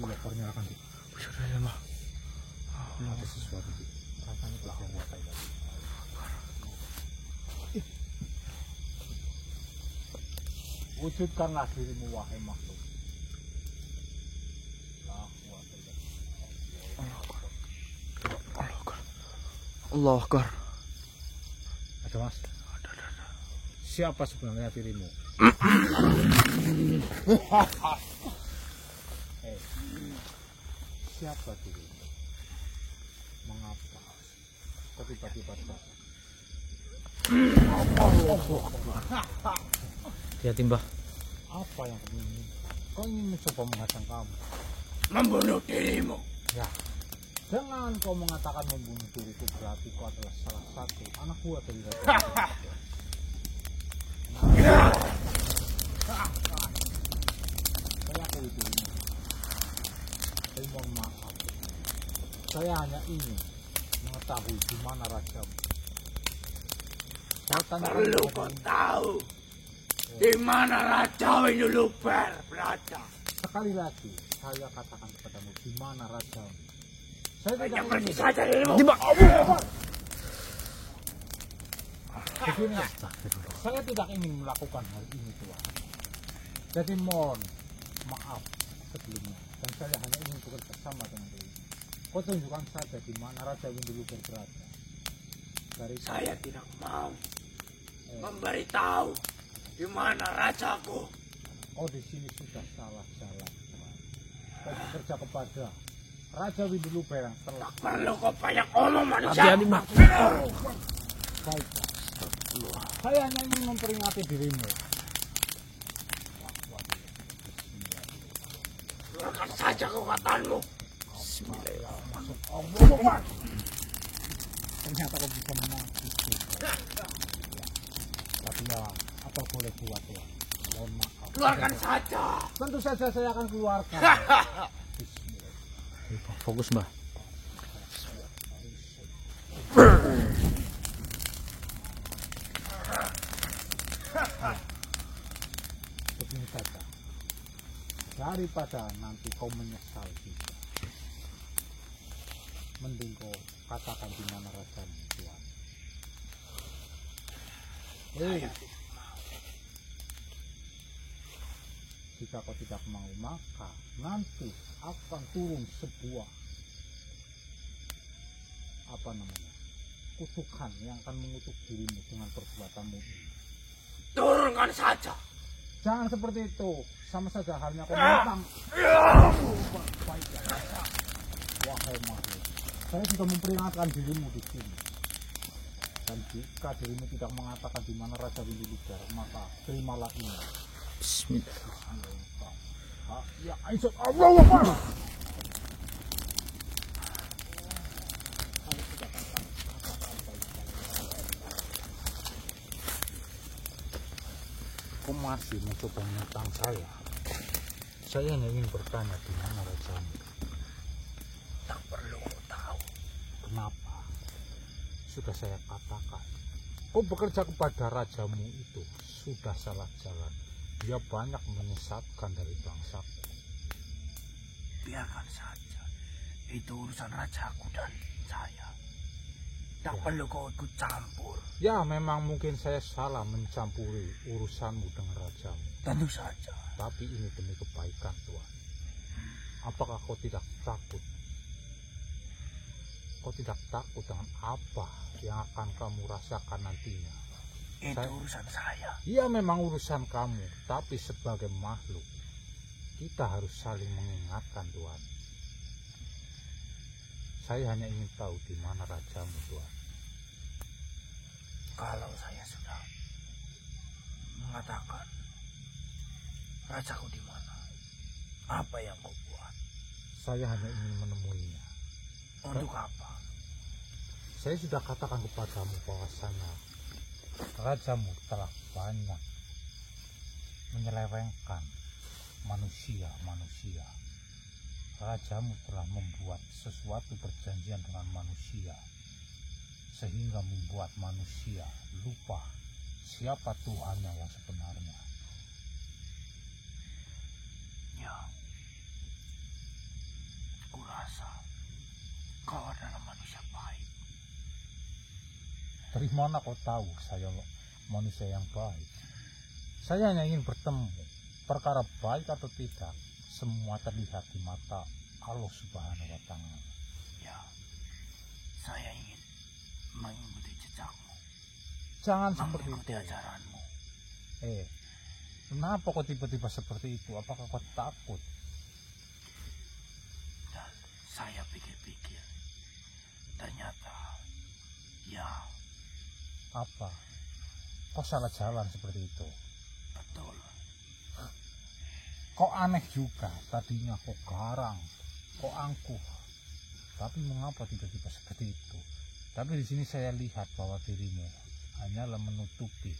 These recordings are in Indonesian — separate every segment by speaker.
Speaker 1: lebarnya akan di.
Speaker 2: Sudah ya mah.
Speaker 1: Ada sesuatu di. Rasanya belakang buat saya. Wujudkanlah dirimu wahai makhluk.
Speaker 2: Allah Akbar.
Speaker 1: Ada mas?
Speaker 2: Ada.
Speaker 1: Siapa sebenarnya dirimu? Siapa dirimu? Mengapa? Kok tiba-tiba datang?
Speaker 2: Hati-hati Mbah.
Speaker 1: Apa yang kamu ingin? Kau ingin mencoba menghadang kamu?
Speaker 2: Membunuh dirimu.
Speaker 1: Ya. Jangan kau mengatakan membunuh diriku, berarti kau adalah salah satu anak buah dari Raja. Saya akui dirimu. Saya mohon maaf. Saya hanya ingin mengetahui di mana rajamu.
Speaker 2: Perlu kau tahu di mana Raja Winuluber berada.
Speaker 1: Sekali lagi saya katakan kepadamu di mana rajamu. Saya tidak
Speaker 2: Pergi
Speaker 1: ingin.
Speaker 2: saja dirimu.
Speaker 1: Begini, saya tidak ingin melakukan hal ini Tuhan. Jadi mohon maaf sebelumnya. Dan saya hanya ingin bekerja sama dengan diri. Kau tunjukkan saja di mana Raja Winuluber berada. Dari
Speaker 2: Saya tidak mau memberitahu di mana rajaku.
Speaker 1: kau di sini sudah salah jalan. Kau bekerja kepada Raja Winuluber yang telah.
Speaker 2: Perlu kau banyak omong manusia.
Speaker 1: Baik, Pak. Saya hanya ingin memperingati dirimu.
Speaker 2: Keluarkan saja kekuatanmu.
Speaker 1: Allah. Ternyata kau bisa menang. Tapi ya, apa boleh buat ya? Mohon maaf.
Speaker 2: Keluarkan saja.
Speaker 1: Tentu saja saya akan keluarkan.
Speaker 2: Fokus Mbah.
Speaker 1: Begini saja. Daripada nanti kau menyesal juga. Mending kau katakan di mana rasamu Tuhan. Jika kau tidak mau, maka nanti akan turun sebuah kutukan yang akan mengutuk dirimu dengan perbuatanmu ini.
Speaker 2: Turunkan saja.
Speaker 1: Jangan seperti itu, sama saja halnya kau menentang. Wahai makhluk, saya sudah memperingatkan dirimu di sini. Dan jika dirimu tidak mengatakan di mana Raja Winuluber, maka terimalah ini.
Speaker 2: Bismillahirrahmanirrahim.
Speaker 1: Ya Aisyah Allah. Kau masih mencoba menentang saya. Saya hanya ingin bertanya di mana rajamu.
Speaker 2: Tak perlu kau tahu.
Speaker 1: Kenapa? Sudah saya katakan. Kau bekerja kepada rajamu itu sudah salah jalan. Dia banyak menyesatkan dari bangsaku.
Speaker 2: Biarkan saja. Itu urusan rajaku dan saya. Tak perlu kau ikut campur.
Speaker 1: Ya memang mungkin saya salah mencampuri urusanmu dengan rajamu.
Speaker 2: Tentu saja.
Speaker 1: Tapi ini demi kebaikan Tuhan. Apakah kau tidak takut? Kau tidak takut dengan apa yang akan kamu rasakan nantinya?
Speaker 2: Itu urusan saya.
Speaker 1: Iya memang urusan kamu. Tapi sebagai makhluk, kita harus saling mengingatkan Tuhan. Saya hanya ingin tahu di mana rajamu Tuhan.
Speaker 2: Kalau saya sudah mengatakan rajaku di mana, apa yang kau buat?
Speaker 1: Saya hanya ingin menemuinya.
Speaker 2: Untuk apa?
Speaker 1: Saya sudah katakan kepadamu bahwasanya rajamu telah banyak menyelewengkan manusia. Rajamu telah membuat sesuatu perjanjian dengan manusia sehingga membuat manusia lupa siapa Tuhannya yang sebenarnya.
Speaker 2: Ya. Kau adalah manusia baik.
Speaker 1: Dari mana kau tahu saya manusia yang baik? Saya hanya ingin bertemu. Perkara baik atau tidak, semua terlihat di mata Allah Subhanahu wa Ta'ala.
Speaker 2: Ya, saya ingin mengikuti jejakmu.
Speaker 1: Jangan seperti
Speaker 2: Mengikuti
Speaker 1: itu.
Speaker 2: ajaranmu.
Speaker 1: Kenapa kau tiba-tiba seperti itu? Apakah kau takut?
Speaker 2: Dan saya pikir-pikir, ternyata, ya,
Speaker 1: Apa? Kau salah jalan seperti itu.
Speaker 2: betul.
Speaker 1: Kau aneh juga. Tadinya kau garang, kau angkuh. Tapi mengapa tiba-tiba seperti itu? Tapi di sini saya lihat bahwa dirimu hanyalah menutupi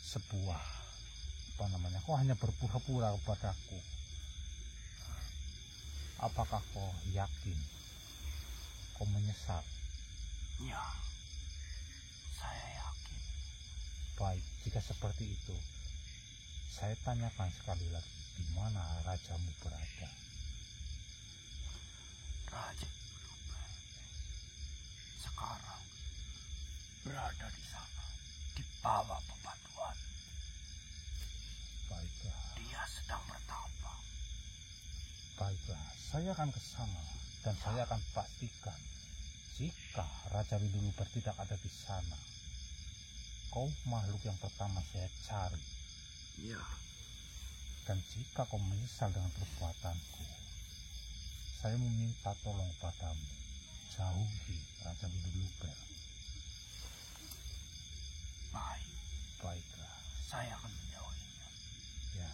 Speaker 1: sebuah kau hanya berpura-pura kepadaku. Apakah kau yakin? Kau menyesal?
Speaker 2: Ya, saya yakin.
Speaker 1: Baik, jika seperti itu, saya tanyakan sekali lagi, di mana rajamu berada?
Speaker 2: Raja sekarang berada di sana, di bawah bebatuan.
Speaker 1: Baiklah,
Speaker 2: Dia sedang bertapa.
Speaker 1: baiklah, saya akan ke sana dan saya akan pastikan jika Raja Widuluber tidak ada di sana. Kau makhluk yang pertama saya cari.
Speaker 2: Ya,
Speaker 1: Dan jika kau menyesal dengan perbuatanku, saya meminta tolong padamu, jauhi Raja Widuluber.
Speaker 2: baik.
Speaker 1: Baiklah,
Speaker 2: Saya akan menjauhinya.
Speaker 1: ya,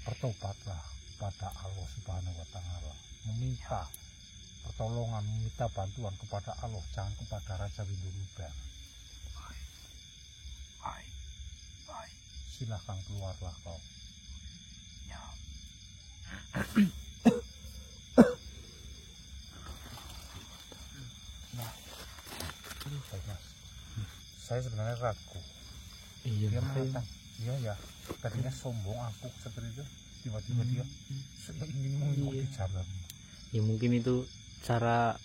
Speaker 1: bertobatlah pada Allah Subhanahu wa Ta'ala, meminta pertolongan, meminta bantuan kepada Allah, jangan kepada Raja Widuluber.
Speaker 2: Baik, baik.
Speaker 1: Silahkan keluarlah kau.
Speaker 2: Ya,
Speaker 1: Baik, Mas. Saya sebenarnya ragu.
Speaker 3: Iya,
Speaker 1: Dia
Speaker 3: makanya.
Speaker 1: mengatakan, iya ya, tadinya sombong, angkuh seperti itu. Tiba-tiba dia ingin mengikuti jalan.
Speaker 3: Ya mungkin itu cara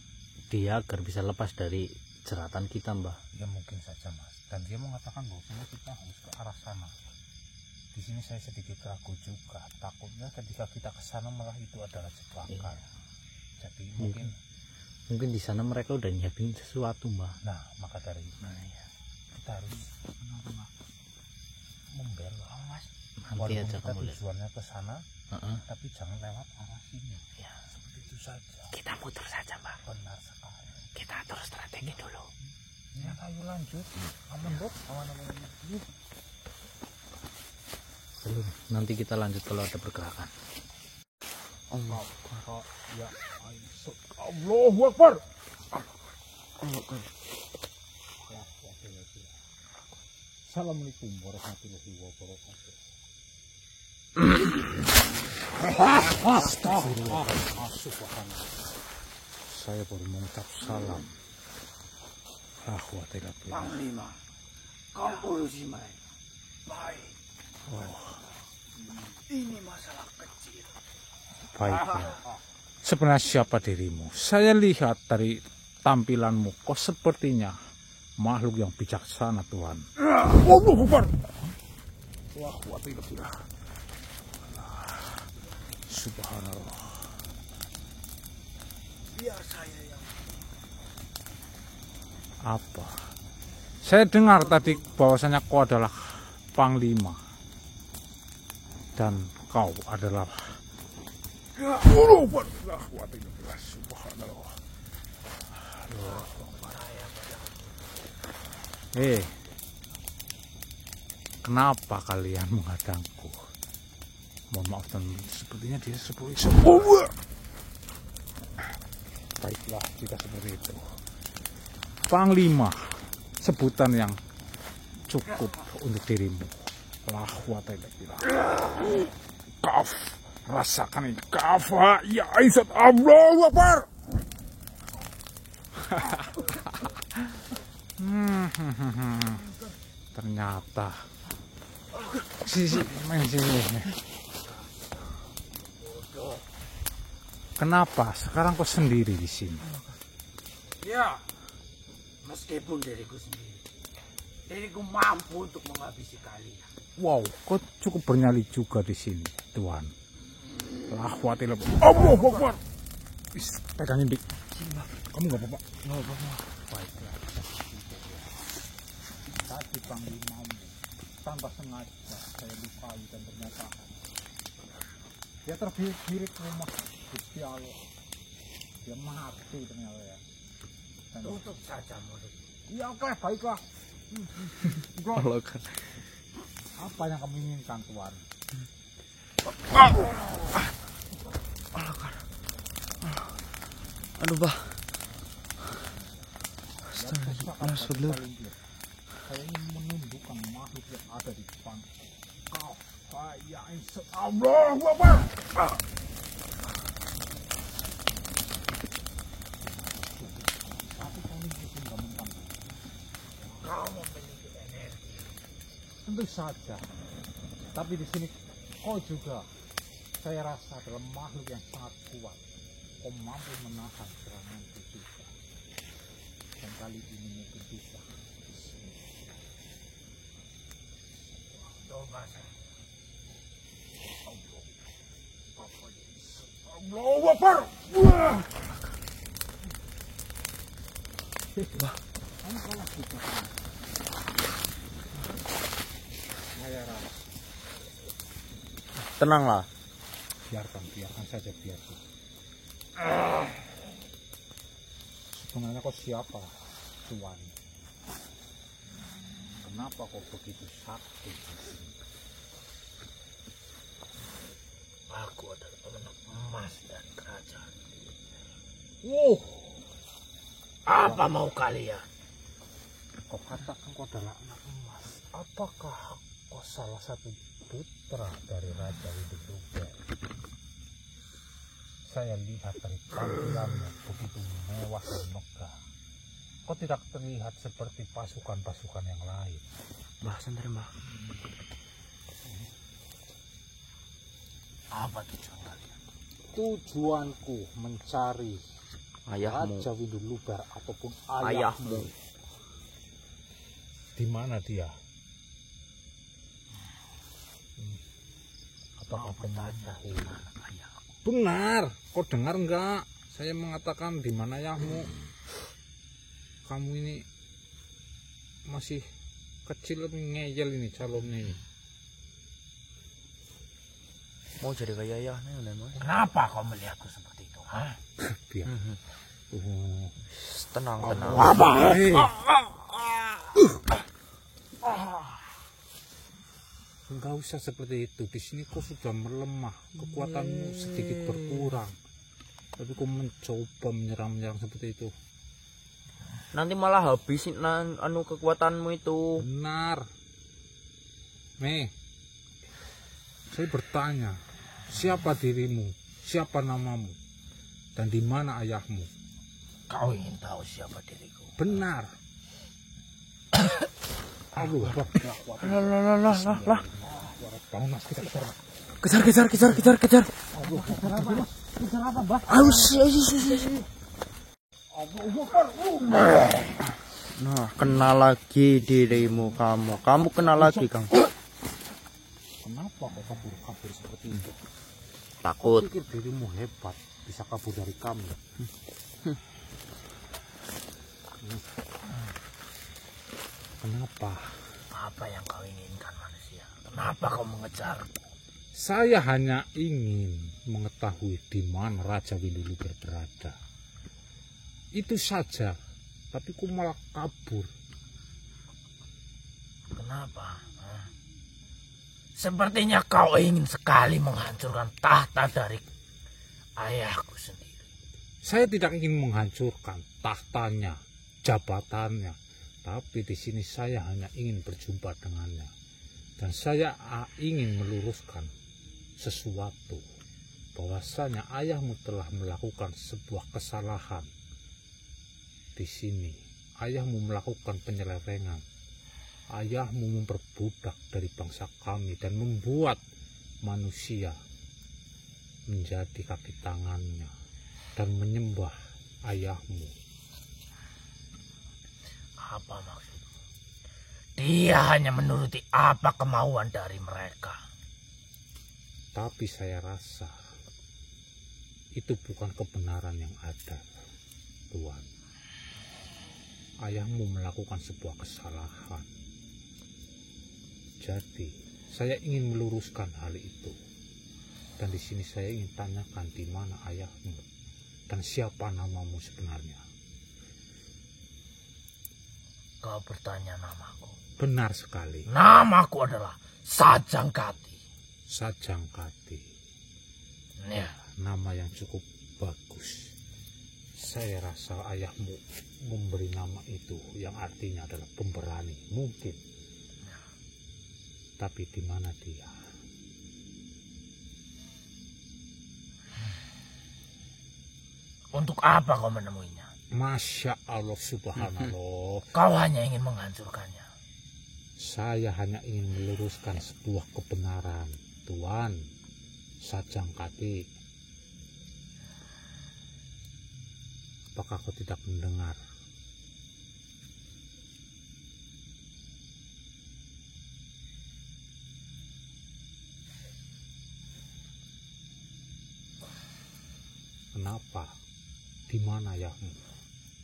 Speaker 3: dia agar bisa lepas dari jeratan kita, Mbah.
Speaker 1: Ya mungkin saja, Mas. Dan dia mengatakan bahwa kita harus ke arah sana. Di sini saya sedikit ragu juga. Takutnya ketika kita ke sana malah itu adalah jebakan. Jadi
Speaker 3: Mungkin di sana mereka udah nyiapin sesuatu, Mbah.
Speaker 1: nah, maka dari itu kita harus membela, Mas.
Speaker 3: Nanti
Speaker 1: Walaupun
Speaker 3: aja
Speaker 1: kita
Speaker 3: kamu lihat.
Speaker 1: tujuannya ke sana,
Speaker 3: Heeh.
Speaker 1: tapi jangan lewat arah sini.
Speaker 3: Ya,
Speaker 1: Seperti itu saja.
Speaker 3: kita muter saja, Mbah.
Speaker 1: Benar sekali.
Speaker 3: Kita atur strategi dulu.
Speaker 1: Ya, ayo lanjut. Aman, Bro. Aman.
Speaker 3: Belum. Nanti kita lanjut kalau ada pergerakan.
Speaker 1: Allah. Ya, Allahu Akbar. Assalamualaikum warahmatullahi wabarakatuh. Subhanallah. Saya baru mengucap salam.
Speaker 2: Panglima, kau urusi mereka. Baik. Ini masalah kecil.
Speaker 1: Baiklah. Sebenarnya siapa dirimu? Saya lihat dari tampilanmu, kau sepertinya makhluk yang bijaksana, Tuhan. Allahu Akbar. Subhanallah.
Speaker 2: Biar saya yang
Speaker 1: Apa? Saya dengar tadi bahwasanya kau adalah panglima dan kau adalah Subhanallah. Kenapa kalian menghadangku? Mohon maaf, dan sepertinya dia seperti baiklah jika seperti itu. Panglima, sebutan yang cukup untuk dirimu. Kaf, rasakan ini. Kaf, ya Aisyah, Allahu Akbar. Ternyata main sini. Kenapa sekarang kau sendiri di sini?
Speaker 2: Ya, meskipun diriku sendiri, diriku mampu untuk menghabisi kalian.
Speaker 1: Wow, kok cukup bernyali juga di sini, Tuan. Lahwatil. Allah Akbar. Wis, pegangin Dik. Kamu enggak apa-apa?
Speaker 2: Nggak apa-apa.
Speaker 1: Baiklah. Tadi panglimamu tanpa sengaja saya lukai dan ternyata dia terbirit rumah Gusti Allah. Dia mati ternyata ya. Dan
Speaker 2: Tutup saja mulut.
Speaker 1: iya oke, baiklah.
Speaker 3: Allah kan.
Speaker 1: Apa yang kamu inginkan, Tuan?
Speaker 3: Aduh, Bah.
Speaker 1: Astagfirullah. Saya ingin menundukkan makhluk yang ada di depan kau. Saya Allahu Akbar.
Speaker 2: Kau memiliki energi.
Speaker 1: Tentu saja. Tapi di sini kau juga, saya rasa adalah makhluk yang sangat kuat. Kau mampu menahan serangan kita. Dan kali ini mungkin bisa.
Speaker 2: Coba saja.
Speaker 1: Allahu Akbar. Wah. Kamu kalah kita. Saya rasa.
Speaker 3: Tenanglah.
Speaker 1: Biarkan saja biarkan. Sebenarnya kau siapa, Tuan? Kenapa kau begitu sakti di sini?
Speaker 2: Aku adalah pemenang emas dan kerajaan. Apa mau kalian?
Speaker 1: Kau katakan kau adalah anak emas. Apakah kau salah satu putra dari Raja Widuloka? Saya lihat dari tampilanmu begitu mewah dan megah. Kau tidak terlihat seperti pasukan-pasukan yang lain.
Speaker 3: Bah, santai, Bah.
Speaker 2: Apa tujuan kalian?
Speaker 1: Tujuanku mencari
Speaker 3: Ayahmu.
Speaker 1: Raja Widuloka ataupun
Speaker 3: Ayahmu.
Speaker 1: Di mana dia? Apakah
Speaker 2: Bertanya di
Speaker 1: benar?
Speaker 2: mana ayahku?
Speaker 1: Benar. Kau dengar enggak? Saya mengatakan di mana ayahmu? Kamu ini masih kecil, ngeyel ini calonnya ini.
Speaker 3: Mau jadi kayak ayahnya, Mas.
Speaker 2: Kenapa kau melihatku seperti itu? Hah?
Speaker 1: Biar.
Speaker 3: Tenang, tenang.
Speaker 1: Apa? Enggak usah seperti itu. Di sini kau sudah melemah, kekuatanmu sedikit berkurang. Tapi kau mencoba menyerang seperti itu.
Speaker 3: Nanti malah habisin kekuatanmu itu.
Speaker 1: Benar. Saya bertanya, siapa dirimu? Siapa namamu? Dan di mana ayahmu?
Speaker 2: Kau ingin tahu siapa diriku?
Speaker 1: Benar. Aduh,
Speaker 3: Lah.
Speaker 1: bangun Mas, kita kejar.
Speaker 3: Kejar.
Speaker 1: Kejar apa, Mbak?
Speaker 3: Aus. Nah, kenal lagi dirimu kamu. Kamu kenal lagi, Kang.
Speaker 1: Kenapa kau kabur seperti itu?
Speaker 3: Takut.
Speaker 1: Kau pikir dirimu hebat, bisa kabur dari kami. Kenapa?
Speaker 2: Apa yang kau inginkan manusia? Kenapa kau mengejarku?
Speaker 1: Saya hanya ingin mengetahui di mana Raja Widuloka berada. Itu saja. Tapi kau malah kabur.
Speaker 2: Kenapa? Hah? Sepertinya kau ingin sekali menghancurkan tahta dari ayahku sendiri.
Speaker 1: Saya tidak ingin menghancurkan tahtanya, jabatannya. Tapi di sini saya hanya ingin berjumpa dengannya. Dan saya ingin meluruskan sesuatu. Bahwasanya ayahmu telah melakukan sebuah kesalahan. Di sini ayahmu melakukan penyelewengan. Ayahmu memperbudak dari bangsa kami dan membuat manusia menjadi kaki tangannya dan menyembah ayahmu.
Speaker 2: Apa maksudmu? Dia hanya menuruti apa kemauan dari mereka.
Speaker 4: Tapi saya rasa itu bukan kebenaran yang ada, Tuan. Ayahmu melakukan sebuah kesalahan. Jadi, saya ingin meluruskan hal itu. Dan di sini saya ingin tanyakan di mana ayahmu dan siapa namamu sebenarnya.
Speaker 2: Kau bertanya namaku.
Speaker 4: Benar sekali.
Speaker 2: Namaku adalah Sajangkati.
Speaker 4: Sajangkati.
Speaker 2: Ya.
Speaker 4: Nama yang cukup bagus. Saya rasa ayahmu memberi nama itu yang artinya adalah pemberani. Mungkin. Tapi di mana dia?
Speaker 2: Untuk apa kau menemuinya?
Speaker 4: Masya Allah, subhanallah.
Speaker 2: Kau hanya ingin menghancurkannya.
Speaker 4: Saya hanya ingin meluruskan sebuah kebenaran, Tuan. Sajangkati. Apakah kau tidak mendengar? Kenapa? Di mana ayahmu?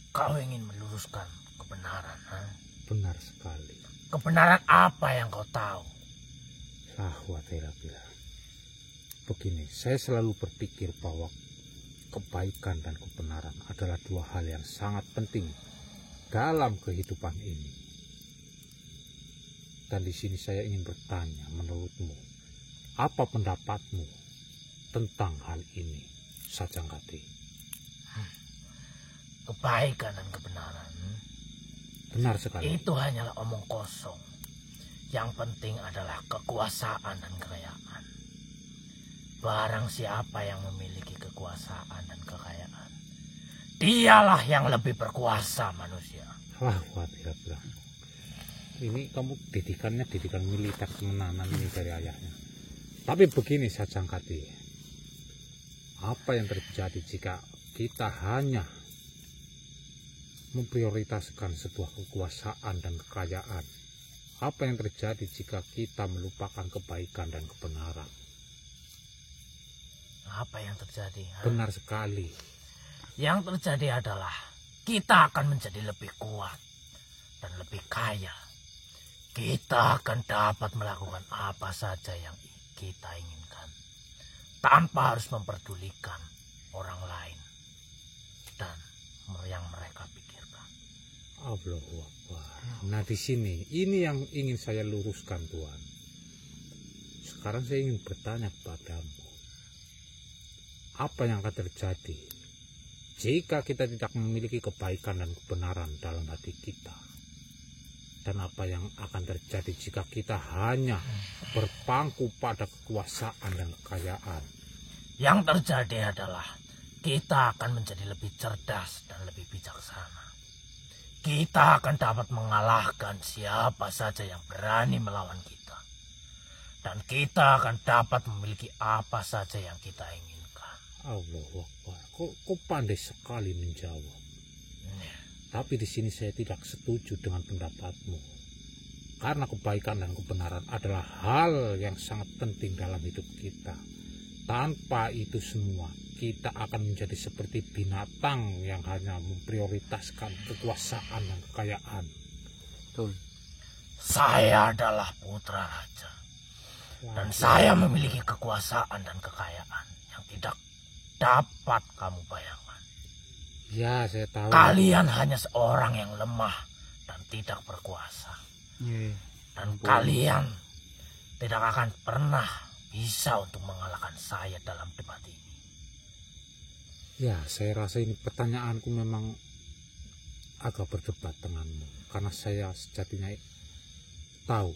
Speaker 2: Kau ingin meluruskan kebenaran, ha?
Speaker 4: Benar sekali.
Speaker 2: Kebenaran apa yang kau tahu?
Speaker 4: Sahwatera. Begini, saya selalu berpikir bahwa kebaikan dan kebenaran adalah dua hal yang sangat penting dalam kehidupan ini. Dan di sini saya ingin bertanya, menurutmu, apa pendapatmu tentang hal ini, Sajangkati?
Speaker 2: Kebaikan dan kebenaran.
Speaker 4: Benar sekali.
Speaker 2: Itu hanyalah omong kosong. Yang penting adalah kekuasaan dan kekayaan. Barang siapa yang memiliki kekuasaan dan kekayaan, dialah yang lebih berkuasa manusia.
Speaker 4: Sahwatera. Ini kamu didikan militer temenanan ini dari ayahnya. Tapi begini Sajangkati, apa yang terjadi jika kita hanya memprioritaskan sebuah kekuasaan dan kekayaan? Apa yang terjadi jika kita melupakan kebaikan dan kebenaran?
Speaker 2: Apa yang terjadi?
Speaker 4: Benar sekali.
Speaker 2: Yang terjadi adalah kita akan menjadi lebih kuat dan lebih kaya. Kita akan dapat melakukan apa saja yang kita inginkan tanpa harus memperdulikan orang lain dan yang mereka pikirkan.
Speaker 4: Allahu Akbar. Nah di sini, ini yang ingin saya luruskan, Tuan. Sekarang saya ingin bertanya kepadamu, apa yang akan terjadi jika kita tidak memiliki kebaikan dan kebenaran dalam hati kita? Dan apa yang akan terjadi jika kita hanya berpangku pada kekuasaan dan kekayaan?
Speaker 2: Yang terjadi adalah kita akan menjadi lebih cerdas dan lebih bijaksana. Kita akan dapat mengalahkan siapa saja yang berani melawan kita. Dan kita akan dapat memiliki apa saja yang kita inginkan.
Speaker 4: Allahu Akbar. Kok pandai sekali menjawab. Tapi di sini saya tidak setuju dengan pendapatmu. Karena kebaikan dan kebenaran adalah hal yang sangat penting dalam hidup kita. Tanpa itu semua, kita akan menjadi seperti binatang yang hanya memprioritaskan kekuasaan dan kekayaan.
Speaker 3: Betul.
Speaker 2: Saya adalah putra raja. Dan saya memiliki kekuasaan dan kekayaan yang tidak dapat kamu bayangkan.
Speaker 4: Ya, saya tahu.
Speaker 2: Kalian hanya seorang yang lemah dan tidak berkuasa. Dan kalian tidak akan pernah bisa untuk mengalahkan saya dalam debat ini.
Speaker 4: Ya, saya rasa ini pertanyaanku memang agak berdebat denganmu. Karena saya sejatinya tahu,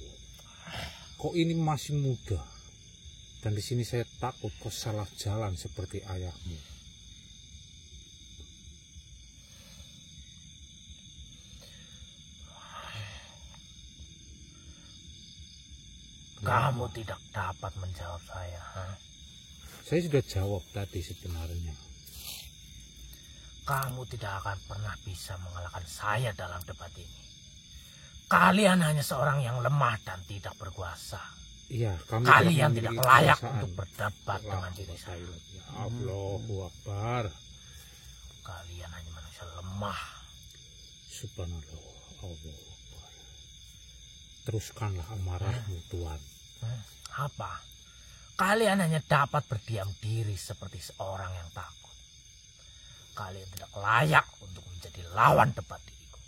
Speaker 4: kok ini masih muda. Dan di sini saya takut kau salah jalan seperti ayahmu.
Speaker 2: Kamu tidak dapat menjawab saya, ha?
Speaker 4: Saya sudah jawab tadi sebenarnya.
Speaker 2: Kamu tidak akan pernah bisa mengalahkan saya dalam debat ini. Kalian hanya seorang yang lemah dan tidak berkuasa.
Speaker 4: Iya, kami
Speaker 2: Kalian tidak
Speaker 4: memiliki
Speaker 2: layak
Speaker 4: kekuasaan.
Speaker 2: untuk berdebat dengan diri saya.
Speaker 4: Ya Allahu Akbar.
Speaker 2: Kalian hanya manusia lemah.
Speaker 4: Subhanallah. Allahu Akbar. Teruskanlah amarahmu, Tuan.
Speaker 2: Apa? Kalian hanya dapat berdiam diri seperti seorang yang takut. Kalian tidak layak untuk menjadi lawan debat diriku.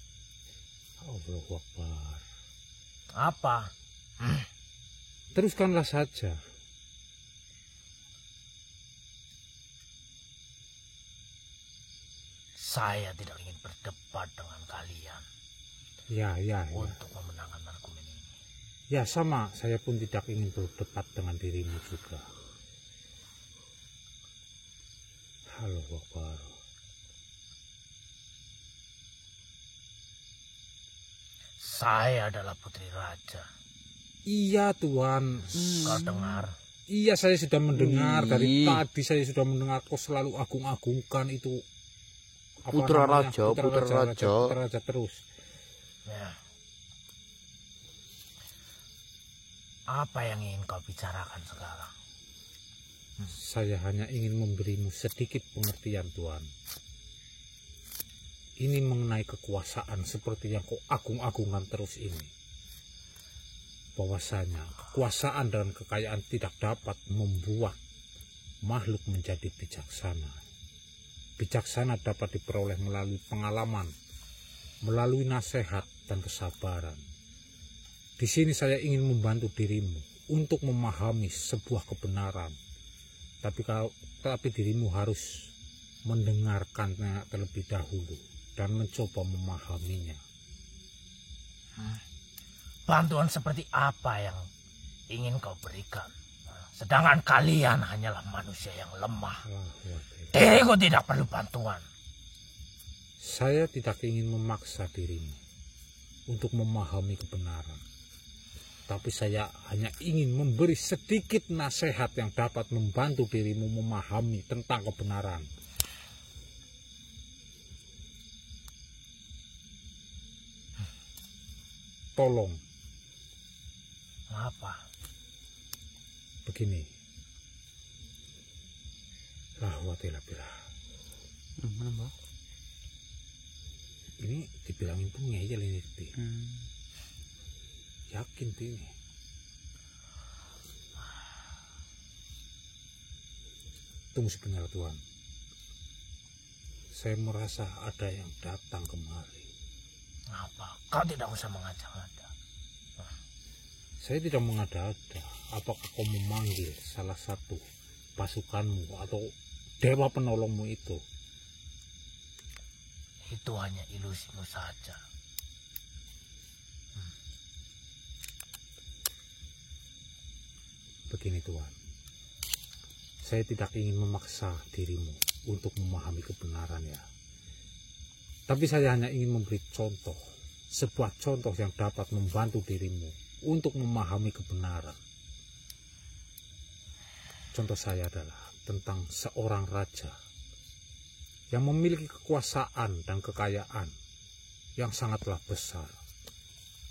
Speaker 4: Allahu Akbar.
Speaker 2: Apa?
Speaker 4: Teruskanlah saja.
Speaker 2: Saya tidak ingin berdebat dengan kalian
Speaker 4: Ya.
Speaker 2: untuk memenangkan argumen ini.
Speaker 4: Ya sama, saya pun tidak ingin berdebat dengan dirimu juga. Allahu Akbar.
Speaker 2: Saya adalah putri raja.
Speaker 4: Iya Tuan.
Speaker 2: Kau dengar?
Speaker 4: Iya, saya sudah mendengar dari tadi. Saya sudah mendengar kau selalu agung-agungkan itu. Apa
Speaker 3: Putra
Speaker 4: namanya?
Speaker 3: raja, putra raja.
Speaker 4: Terus.
Speaker 2: Ya. Apa yang ingin kau bicarakan sekarang?
Speaker 4: Saya hanya ingin memberimu sedikit pengertian, Tuan. Ini mengenai kekuasaan seperti yang kau agung-agungkan terus ini. Bahwasanya kekuasaan dan kekayaan tidak dapat membuat makhluk menjadi bijaksana. Bijaksana dapat diperoleh melalui pengalaman, melalui nasihat dan kesabaran. Di sini saya ingin membantu dirimu untuk memahami sebuah kebenaran. Tapi dirimu harus mendengarkannya terlebih dahulu dan mencoba memahaminya.
Speaker 2: Bantuan seperti apa yang ingin kau berikan? Sedangkan kalian hanyalah manusia yang lemah. Diriku tidak perlu bantuan.
Speaker 4: Saya tidak ingin memaksa dirimu untuk memahami kebenaran. Tapi saya hanya ingin memberi sedikit nasihat yang dapat membantu dirimu memahami tentang kebenaran. Tolong.
Speaker 2: Apa?
Speaker 4: Begini. Lahwatilah. Ini dibilangin pun ngeyel ini. Yakin ini. Tunggu sebentar Tuan. Saya merasa ada yang datang kemari.
Speaker 2: Apa? Kau tidak usah mengada-ngada.
Speaker 4: Saya tidak mengada-ada. Apakah kau memanggil salah satu pasukanmu atau dewa penolongmu itu?
Speaker 2: Itu hanya ilusimu saja.
Speaker 4: Begini Tuan, saya tidak ingin memaksa dirimu untuk memahami kebenaran ya. Tapi saya hanya ingin memberi contoh, sebuah contoh yang dapat membantu dirimu untuk memahami kebenaran. Contoh saya adalah tentang seorang raja yang memiliki kekuasaan dan kekayaan yang sangatlah besar.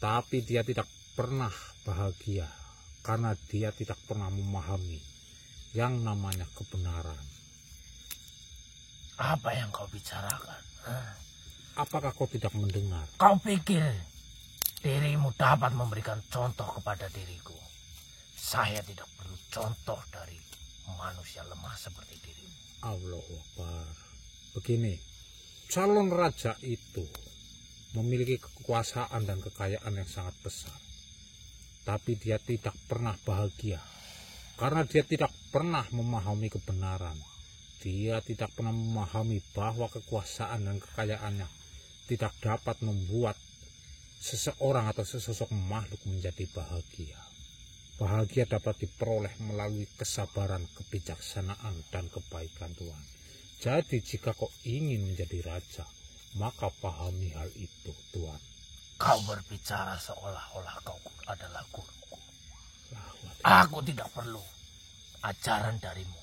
Speaker 4: Tapi dia tidak pernah bahagia karena dia tidak pernah memahami yang namanya kebenaran.
Speaker 2: Apa yang kau bicarakan?
Speaker 4: Apakah kau tidak mendengar?
Speaker 2: Kau pikir dirimu dapat memberikan contoh kepada diriku? Saya tidak perlu contoh dari manusia lemah seperti dirimu.
Speaker 4: Allahu Akbar. Begini, calon raja itu memiliki kekuasaan dan kekayaan yang sangat besar. Tapi dia tidak pernah bahagia karena dia tidak pernah memahami kebenaran. Dia tidak pernah memahami bahwa kekuasaan dan kekayaannya tidak dapat membuat seseorang atau sesosok makhluk menjadi bahagia. Bahagia dapat diperoleh melalui kesabaran, kebijaksanaan, dan kebaikan Tuhan. Jadi jika kau ingin menjadi raja, maka pahami hal itu Tuhan.
Speaker 2: Kau berbicara seolah-olah kau adalah guruku. Aku tidak perlu ajaran darimu.